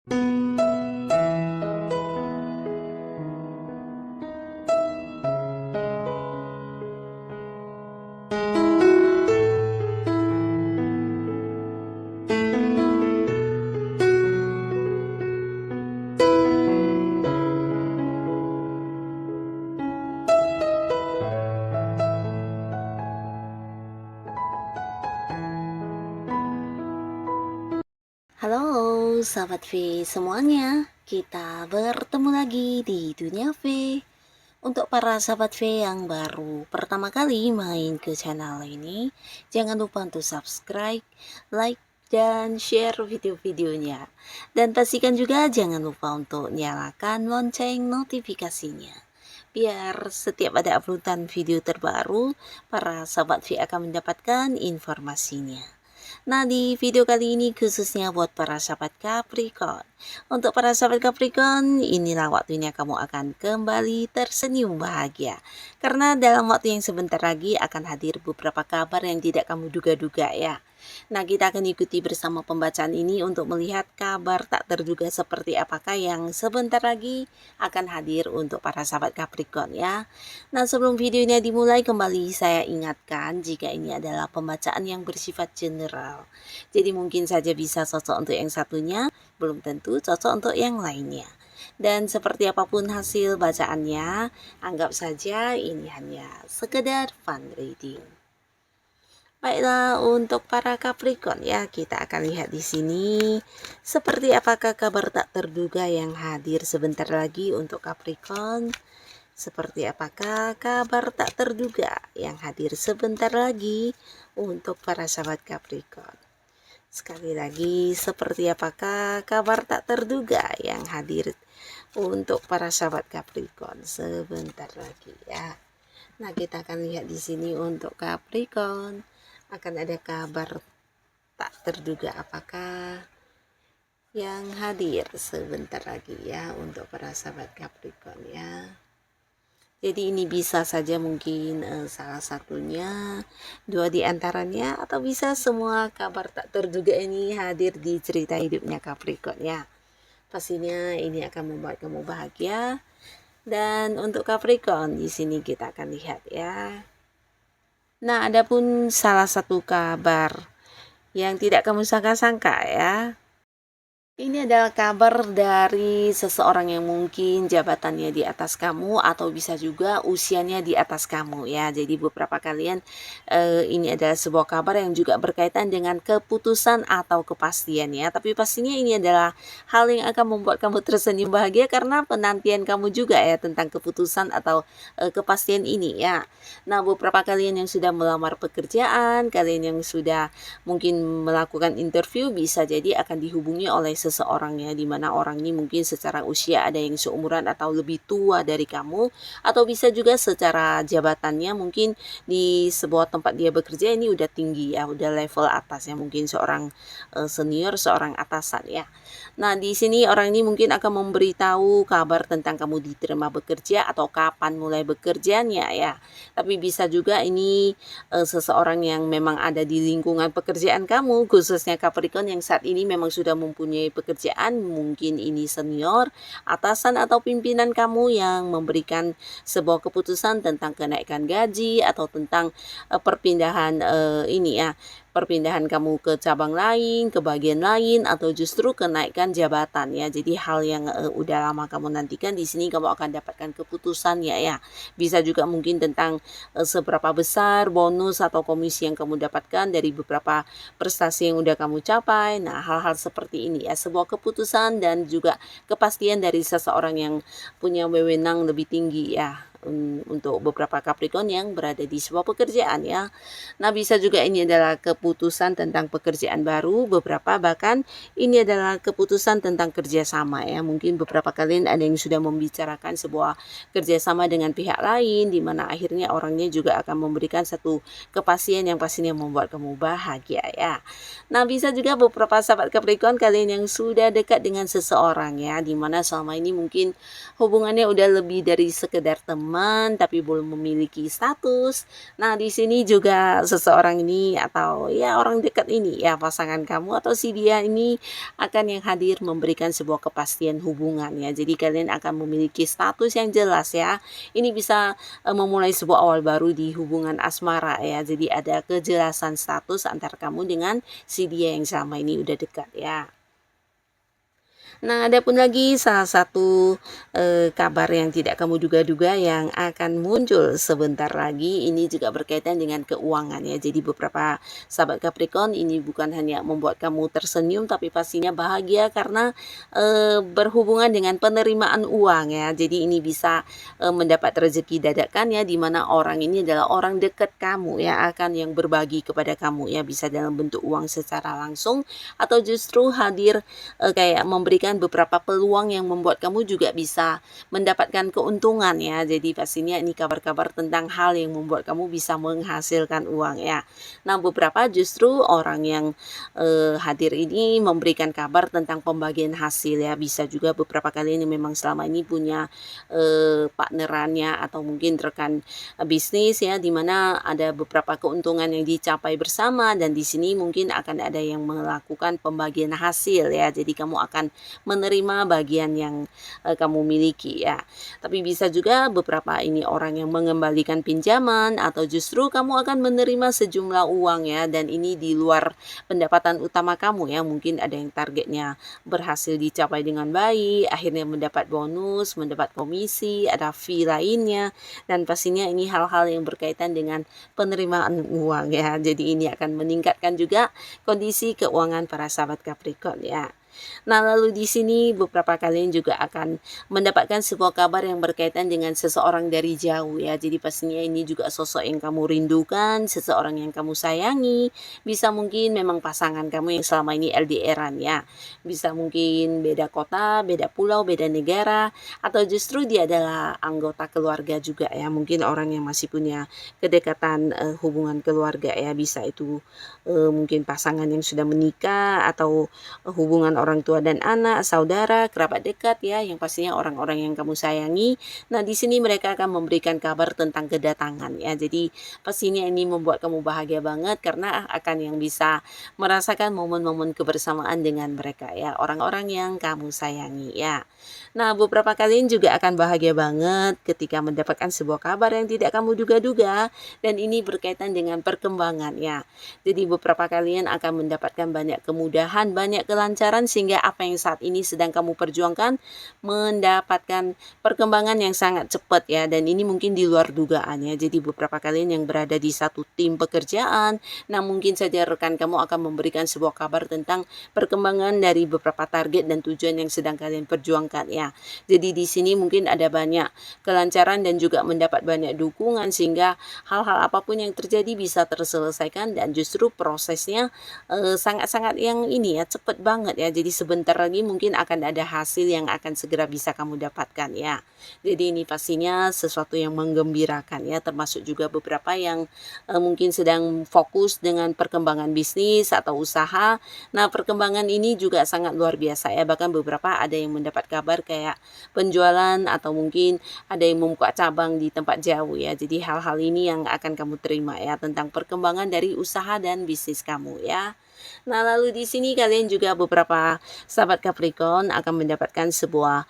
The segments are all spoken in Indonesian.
Halo sahabat V semuanya, kita bertemu lagi di Dunia V. Untuk para sahabat V yang baru pertama kali main ke channel ini, jangan lupa untuk subscribe, like, dan share video-videonya. Dan pastikan juga jangan lupa untuk nyalakan lonceng notifikasinya. Biar setiap ada uploadan video terbaru, para sahabat V akan mendapatkan informasinya. Nah, di video kali ini khususnya buat para sahabat Capricorn. Untuk para sahabat Capricorn, inilah waktunya kamu akan kembali tersenyum bahagia. Karena dalam waktu yang sebentar lagi akan hadir beberapa kabar yang tidak kamu duga-duga ya. Nah, kita akan ikuti bersama pembacaan ini untuk melihat kabar tak terduga seperti apakah yang sebentar lagi akan hadir untuk para sahabat Capricorn ya. Nah, sebelum videonya dimulai, kembali saya ingatkan jika ini adalah pembacaan yang bersifat general. Jadi mungkin saja bisa cocok untuk yang satunya, belum tentu cocok untuk yang lainnya. Dan seperti apapun hasil bacaannya, anggap saja ini hanya sekedar fun reading. Baiklah, untuk para Capricorn ya, kita akan lihat di sini seperti apakah kabar tak terduga yang hadir sebentar lagi untuk Capricorn. Seperti apakah kabar tak terduga yang hadir sebentar lagi untuk para sahabat Capricorn. Sekali lagi, seperti apakah kabar tak terduga yang hadir untuk para sahabat Capricorn sebentar lagi ya. Nah, kita akan lihat di sini untuk Capricorn akan ada kabar tak terduga apakah yang hadir sebentar lagi ya untuk para sahabat Capricorn ya. Jadi ini bisa saja mungkin salah satunya, dua di antaranya, atau bisa semua kabar tak terduga ini hadir di cerita hidupnya Capricorn ya. Pastinya ini akan membuat kamu bahagia. Dan untuk Capricorn di sini kita akan lihat ya. Nah, adapun salah satu kabar yang tidak kamu sangka-sangka ya. Ini adalah kabar dari seseorang yang mungkin jabatannya di atas kamu atau bisa juga usianya di atas kamu ya. Jadi beberapa kalian ini adalah sebuah kabar yang juga berkaitan dengan keputusan atau kepastian ya. Tapi pastinya ini adalah hal yang akan membuat kamu tersenyum bahagia karena penantian kamu juga ya tentang keputusan atau kepastian ini ya. Nah, beberapa kalian yang sudah melamar pekerjaan, kalian yang sudah mungkin melakukan interview, bisa jadi akan dihubungi oleh seseorang ya, dimana orang ini mungkin secara usia ada yang seumuran atau lebih tua dari kamu, atau bisa juga secara jabatannya mungkin di sebuah tempat dia bekerja ini udah tinggi ya, udah level atas ya, mungkin seorang senior, seorang atasan ya. Nah, di sini orang ini mungkin akan memberitahu kabar tentang kamu diterima bekerja atau kapan mulai bekerjanya ya. Tapi bisa juga ini seseorang yang memang ada di lingkungan pekerjaan kamu, khususnya Capricorn yang saat ini memang sudah mempunyai pekerjaan, mungkin ini senior, atasan atau pimpinan kamu yang memberikan sebuah keputusan tentang kenaikan gaji atau tentang perpindahan ini ya, perpindahan kamu ke cabang lain, ke bagian lain, atau justru kenaikan jabatan ya. Jadi hal yang udah lama kamu nantikan, di sini kamu akan dapatkan keputusan ya. Bisa juga mungkin tentang seberapa besar bonus atau komisi yang kamu dapatkan dari beberapa prestasi yang udah kamu capai. Nah, hal-hal seperti ini ya, sebuah keputusan dan juga kepastian dari seseorang yang punya wewenang lebih tinggi ya, untuk beberapa Capricorn yang berada di sebuah pekerjaan ya. Nah, bisa juga ini adalah keputusan tentang pekerjaan baru, beberapa bahkan ini adalah keputusan tentang kerjasama ya. Mungkin beberapa kalian ada yang sudah membicarakan sebuah kerjasama dengan pihak lain, di mana akhirnya orangnya juga akan memberikan satu kepastian yang pastinya membuat kamu bahagia ya. Nah, bisa juga beberapa sahabat Capricorn kalian yang sudah dekat dengan seseorang ya, di mana selama ini mungkin hubungannya udah lebih dari sekedar teman pinjaman tapi belum memiliki status. Nah, di sini juga seseorang ini atau ya orang dekat ini ya pasangan kamu atau si dia ini akan yang hadir memberikan sebuah kepastian hubungan ya. Jadi kalian akan memiliki status yang jelas ya. Ini bisa memulai sebuah awal baru di hubungan asmara ya. Jadi ada kejelasan status antar kamu dengan si dia yang selama ini udah dekat ya. Nah, ada pun lagi salah satu kabar yang tidak kamu duga-duga yang akan muncul sebentar lagi. Ini juga berkaitan dengan keuangan ya. Jadi beberapa sahabat Capricorn ini bukan hanya membuat kamu tersenyum, tapi pastinya bahagia karena berhubungan dengan penerimaan uang ya. Jadi ini bisa mendapat rezeki dadakan ya, di mana orang ini adalah orang dekat kamu ya, akan yang berbagi kepada kamu ya, bisa dalam bentuk uang secara langsung atau justru hadir kayak memberikan beberapa peluang yang membuat kamu juga bisa mendapatkan keuntungan ya. Jadi pastinya ini kabar-kabar tentang hal yang membuat kamu bisa menghasilkan uang ya. Nah, beberapa justru orang yang hadir ini memberikan kabar tentang pembagian hasil ya. Bisa juga beberapa kali ini memang selama ini punya partnerannya atau mungkin rekan bisnis ya, dimana ada beberapa keuntungan yang dicapai bersama, dan di sini mungkin akan ada yang melakukan pembagian hasil ya. Jadi kamu akan menerima bagian yang kamu miliki ya. Tapi bisa juga beberapa ini orang yang mengembalikan pinjaman atau justru kamu akan menerima sejumlah uang ya, dan ini di luar pendapatan utama kamu ya. Mungkin ada yang targetnya berhasil dicapai dengan baik, akhirnya mendapat bonus, mendapat komisi, ada fee lainnya, dan pastinya ini hal-hal yang berkaitan dengan penerimaan uang ya. Jadi ini akan meningkatkan juga kondisi keuangan para sahabat Capricorn ya. Nah, lalu di sini beberapa kalian juga akan mendapatkan sebuah kabar yang berkaitan dengan seseorang dari jauh ya. Jadi pastinya ini juga sosok yang kamu rindukan, seseorang yang kamu sayangi. Bisa mungkin memang pasangan kamu yang selama ini LDR-an ya. Bisa mungkin beda kota, beda pulau, beda negara, atau justru dia adalah anggota keluarga juga ya. Mungkin orang yang masih punya kedekatan hubungan keluarga ya. Bisa itu mungkin pasangan yang sudah menikah atau hubungan orang tua dan anak, saudara, kerabat dekat ya, yang pastinya orang-orang yang kamu sayangi. Nah, di sini mereka akan memberikan kabar tentang kedatangan ya. Jadi pastinya ini membuat kamu bahagia banget karena akan yang bisa merasakan momen-momen kebersamaan dengan mereka ya, orang-orang yang kamu sayangi ya. Nah, beberapa kalian juga akan bahagia banget ketika mendapatkan sebuah kabar yang tidak kamu duga-duga, dan ini berkaitan dengan perkembangan ya. Jadi beberapa kalian akan mendapatkan banyak kemudahan, banyak kelancaran, sehingga apa yang saat ini sedang kamu perjuangkan mendapatkan perkembangan yang sangat cepat ya, dan ini mungkin di luar dugaan ya. Jadi beberapa kalian yang berada di satu tim pekerjaan, nah mungkin saja rekan kamu akan memberikan sebuah kabar tentang perkembangan dari beberapa target dan tujuan yang sedang kalian perjuangkan ya. Jadi di sini mungkin ada banyak kelancaran dan juga mendapat banyak dukungan, sehingga hal-hal apapun yang terjadi bisa terselesaikan, dan justru prosesnya sangat-sangat yang ini ya, cepet banget ya. Jadi sebentar lagi mungkin akan ada hasil yang akan segera bisa kamu dapatkan ya. Jadi ini pastinya sesuatu yang menggembirakan ya, termasuk juga beberapa yang mungkin sedang fokus dengan perkembangan bisnis atau usaha. Nah, perkembangan ini juga sangat luar biasa ya. Bahkan beberapa ada yang mendapat kabar kayak penjualan atau mungkin ada yang membuka cabang di tempat jauh ya. Jadi hal-hal ini yang akan kamu terima ya, tentang perkembangan dari usaha dan bisnis kamu ya. Nah, lalu di sini kalian juga beberapa sahabat Capricorn akan mendapatkan sebuah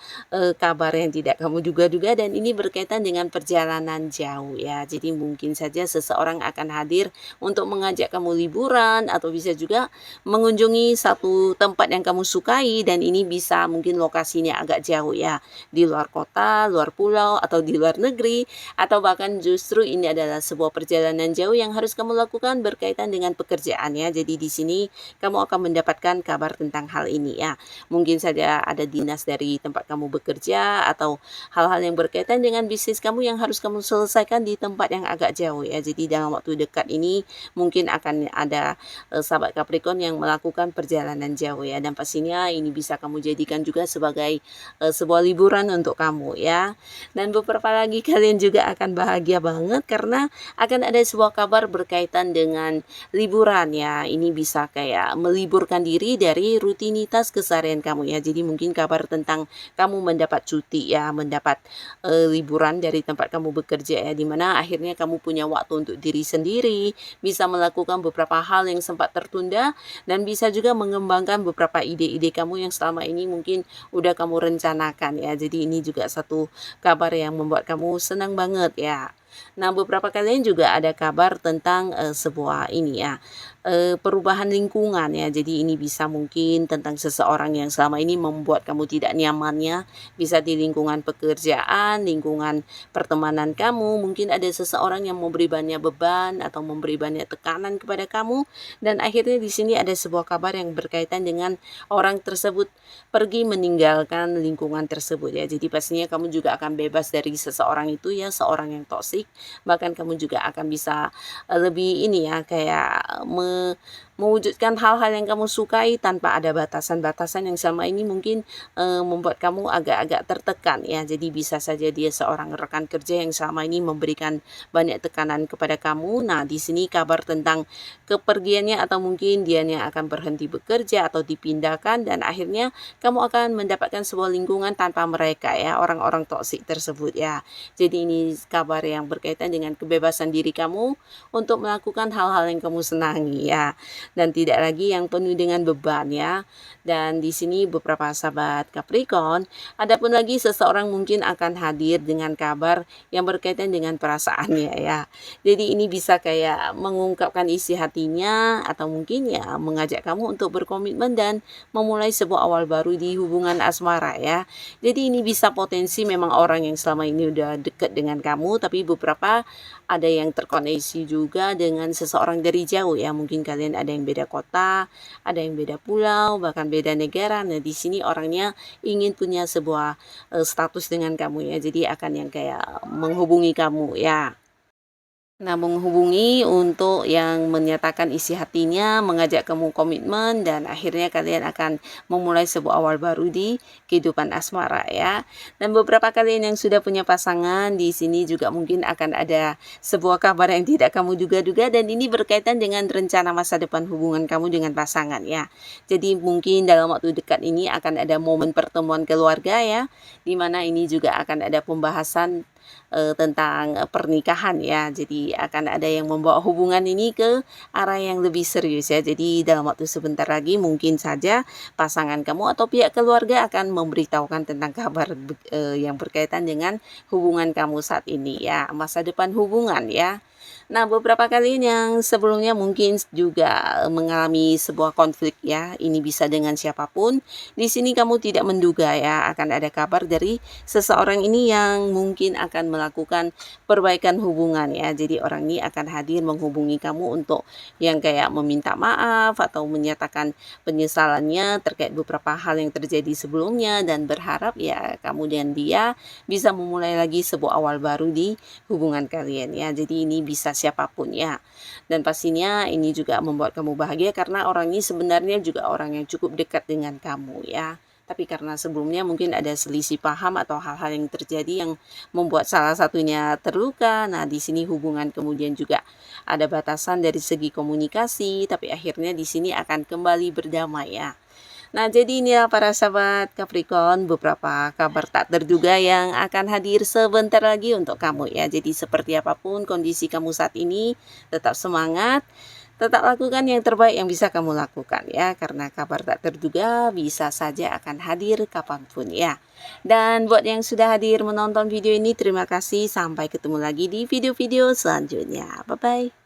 kabar yang tidak kamu duga-duga, dan ini berkaitan dengan perjalanan jauh ya. Jadi mungkin saja seseorang akan hadir untuk mengajak kamu liburan, atau bisa juga mengunjungi satu tempat yang kamu sukai, dan ini bisa mungkin lokasinya agak jauh ya, di luar kota, luar pulau, atau di luar negeri, atau bahkan justru ini adalah sebuah perjalanan jauh yang harus kamu lakukan berkaitan dengan pekerjaan ya. Jadi di sini kamu akan mendapatkan kabar tentang hal ini ya. Mungkin saja ada dinas dari tempat kamu bekerja, atau hal-hal yang berkaitan dengan bisnis kamu yang harus kamu selesaikan di tempat yang agak jauh ya. Jadi dalam waktu dekat ini mungkin akan ada sahabat Capricorn yang melakukan perjalanan jauh ya, dan pastinya ini bisa kamu jadikan juga sebagai sebuah liburan untuk kamu ya. Dan beberapa lagi kalian juga akan bahagia banget karena akan ada sebuah kabar berkaitan dengan liburan ya. Ini bisa kayak meliburkan diri dari rutinitas rutinitas keseharian kamu ya. Jadi mungkin kabar tentang kamu mendapat cuti ya, mendapat liburan dari tempat kamu bekerja ya, dimana akhirnya kamu punya waktu untuk diri sendiri, bisa melakukan beberapa hal yang sempat tertunda, dan bisa juga mengembangkan beberapa ide-ide kamu yang selama ini mungkin udah kamu rencanakan ya. Jadi ini juga satu kabar yang membuat kamu senang banget ya. Nah, beberapa kalian juga ada kabar tentang sebuah ini ya, perubahan lingkungan ya. Jadi ini bisa mungkin tentang seseorang yang selama ini membuat kamu tidak nyamannya, bisa di lingkungan pekerjaan, lingkungan pertemanan kamu, mungkin ada seseorang yang memberi banyak beban atau memberi banyak tekanan kepada kamu, dan akhirnya di sini ada sebuah kabar yang berkaitan dengan orang tersebut pergi meninggalkan lingkungan tersebut ya. Jadi pastinya kamu juga akan bebas dari seseorang itu ya, seorang yang toksik. Bahkan kamu juga akan bisa lebih ini ya, kayak mewujudkan hal-hal yang kamu sukai tanpa ada batasan-batasan yang selama ini mungkin membuat kamu agak-agak tertekan ya. Jadi bisa saja dia seorang rekan kerja yang selama ini memberikan banyak tekanan kepada kamu. Nah, di sini kabar tentang kepergiannya atau mungkin dianya akan berhenti bekerja atau dipindahkan, dan akhirnya kamu akan mendapatkan sebuah lingkungan tanpa mereka ya, orang-orang toksik tersebut ya. Jadi ini kabar yang berkaitan dengan kebebasan diri kamu untuk melakukan hal-hal yang kamu senangi ya, dan tidak lagi yang penuh dengan beban ya. Dan di sini beberapa sahabat Capricorn, adapun lagi seseorang mungkin akan hadir dengan kabar yang berkaitan dengan perasaannya ya. Jadi ini bisa kayak mengungkapkan isi hatinya, atau mungkin ya mengajak kamu untuk berkomitmen dan memulai sebuah awal baru di hubungan asmara ya. Jadi ini bisa potensi memang orang yang selama ini udah dekat dengan kamu, tapi beberapa ada yang terkoneksi juga dengan seseorang dari jauh ya. Mungkin kalian ada yang beda kota, ada yang beda pulau, bahkan beda negara. Nah, di sini orangnya ingin punya sebuah status dengan kamu ya. Jadi akan yang kayak menghubungi kamu ya. Nah, menghubungi untuk yang menyatakan isi hatinya, mengajak kamu komitmen, dan akhirnya kalian akan memulai sebuah awal baru di kehidupan asmara ya. Dan beberapa kalian yang sudah punya pasangan, di sini juga mungkin akan ada sebuah kabar yang tidak kamu duga-duga, dan ini berkaitan dengan rencana masa depan hubungan kamu dengan pasangan ya. Jadi mungkin dalam waktu dekat ini akan ada momen pertemuan keluarga ya, dimana ini juga akan ada pembahasan tentang pernikahan ya. Jadi akan ada yang membawa hubungan ini ke arah yang lebih serius ya. Jadi dalam waktu sebentar lagi mungkin saja pasangan kamu atau pihak keluarga akan memberitahukan tentang kabar yang berkaitan dengan hubungan kamu saat ini ya, masa depan hubungan ya. Nah, beberapa kali yang sebelumnya mungkin juga mengalami sebuah konflik ya. Ini bisa dengan siapapun. Di sini kamu tidak menduga ya akan ada kabar dari seseorang ini yang mungkin akan melakukan perbaikan hubungan ya. Jadi orang ini akan hadir menghubungi kamu untuk yang kayak meminta maaf atau menyatakan penyesalannya terkait beberapa hal yang terjadi sebelumnya, dan berharap ya kamu dan dia bisa memulai lagi sebuah awal baru di hubungan kalian ya. Jadi ini bisa siapapun ya. Dan pastinya ini juga membuat kamu bahagia karena orang ini sebenarnya juga orang yang cukup dekat dengan kamu ya. Tapi karena sebelumnya mungkin ada selisih paham atau hal-hal yang terjadi yang membuat salah satunya terluka. Nah, di sini hubungan kemudian juga ada batasan dari segi komunikasi, tapi akhirnya di sini akan kembali berdamai ya. Nah, jadi inilah para sahabat Capricorn, beberapa kabar tak terduga yang akan hadir sebentar lagi untuk kamu ya. Jadi seperti apapun kondisi kamu saat ini, tetap semangat, tetap lakukan yang terbaik yang bisa kamu lakukan ya. Karena kabar tak terduga bisa saja akan hadir kapanpun ya. Dan buat yang sudah hadir menonton video ini, terima kasih. Sampai ketemu lagi di video-video selanjutnya. Bye-bye.